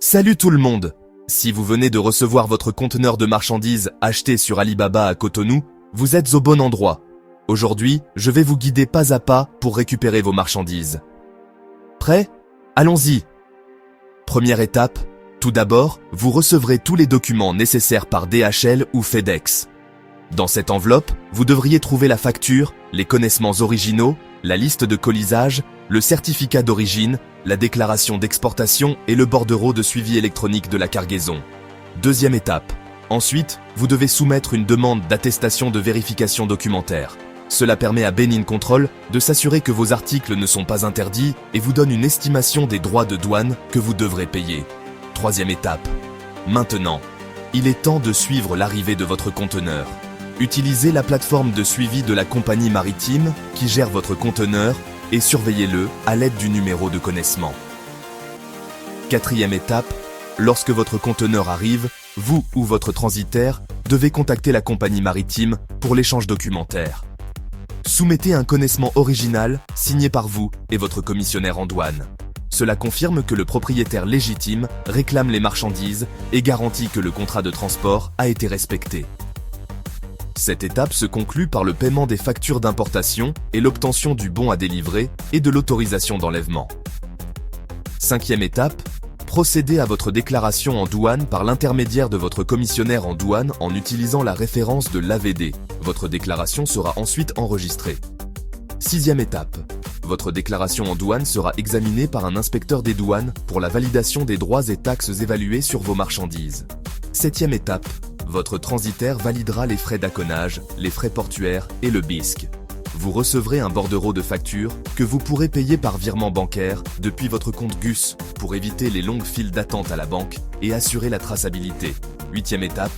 Salut tout le monde! Si vous venez de recevoir votre conteneur de marchandises acheté sur Alibaba à Cotonou, vous êtes au bon endroit. Aujourd'hui, je vais vous guider pas à pas pour récupérer vos marchandises. Prêt? Allons-y! Première étape, tout d'abord, vous recevrez tous les documents nécessaires par DHL ou FedEx. Dans cette enveloppe, vous devriez trouver la facture, les connaissements originaux, la liste de colisage, le certificat d'origine, la déclaration d'exportation et le bordereau de suivi électronique de la cargaison. Deuxième étape. Ensuite, vous devez soumettre une demande d'attestation de vérification documentaire. Cela permet à Benin Control de s'assurer que vos articles ne sont pas interdits et vous donne une estimation des droits de douane que vous devrez payer. Troisième étape. Maintenant, il est temps de suivre l'arrivée de votre conteneur. Utilisez la plateforme de suivi de la compagnie maritime qui gère votre conteneur et surveillez-le à l'aide du numéro de connaissement. Quatrième étape, lorsque votre conteneur arrive, vous ou votre transitaire devez contacter la compagnie maritime pour l'échange documentaire. Soumettez un connaissement original signé par vous et votre commissionnaire en douane. Cela confirme que le propriétaire légitime réclame les marchandises et garantit que le contrat de transport a été respecté. Cette étape se conclut par le paiement des factures d'importation et l'obtention du bon à délivrer et de l'autorisation d'enlèvement. Cinquième étape, procédez à votre déclaration en douane par l'intermédiaire de votre commissionnaire en douane en utilisant la référence de l'AVD. Votre déclaration sera ensuite enregistrée. Sixième étape, votre déclaration en douane sera examinée par un inspecteur des douanes pour la validation des droits et taxes évalués sur vos marchandises. Septième étape, votre transitaire validera les frais d'accollage, les frais portuaires et le BISC. Vous recevrez un bordereau de facture que vous pourrez payer par virement bancaire depuis votre compte GUS pour éviter les longues files d'attente à la banque et assurer la traçabilité. Huitième étape,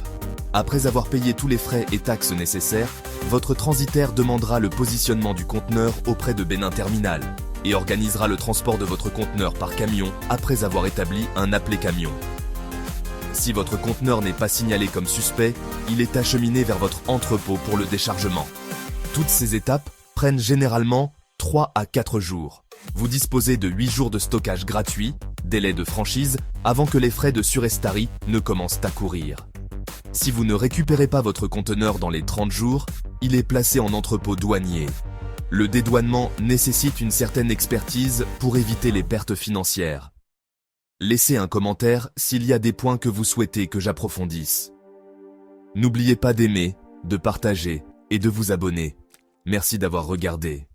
après avoir payé tous les frais et taxes nécessaires, votre transitaire demandera le positionnement du conteneur auprès de Benin Terminal et organisera le transport de votre conteneur par camion après avoir établi un appelé camion. Si votre conteneur n'est pas signalé comme suspect, il est acheminé vers votre entrepôt pour le déchargement. Toutes ces étapes prennent généralement 3 à 4 jours. Vous disposez de 8 jours de stockage gratuit, délai de franchise, avant que les frais de surestarie ne commencent à courir. Si vous ne récupérez pas votre conteneur dans les 30 jours, il est placé en entrepôt douanier. Le dédouanement nécessite une certaine expertise pour éviter les pertes financières. Laissez un commentaire s'il y a des points que vous souhaitez que j'approfondisse. N'oubliez pas d'aimer, de partager et de vous abonner. Merci d'avoir regardé.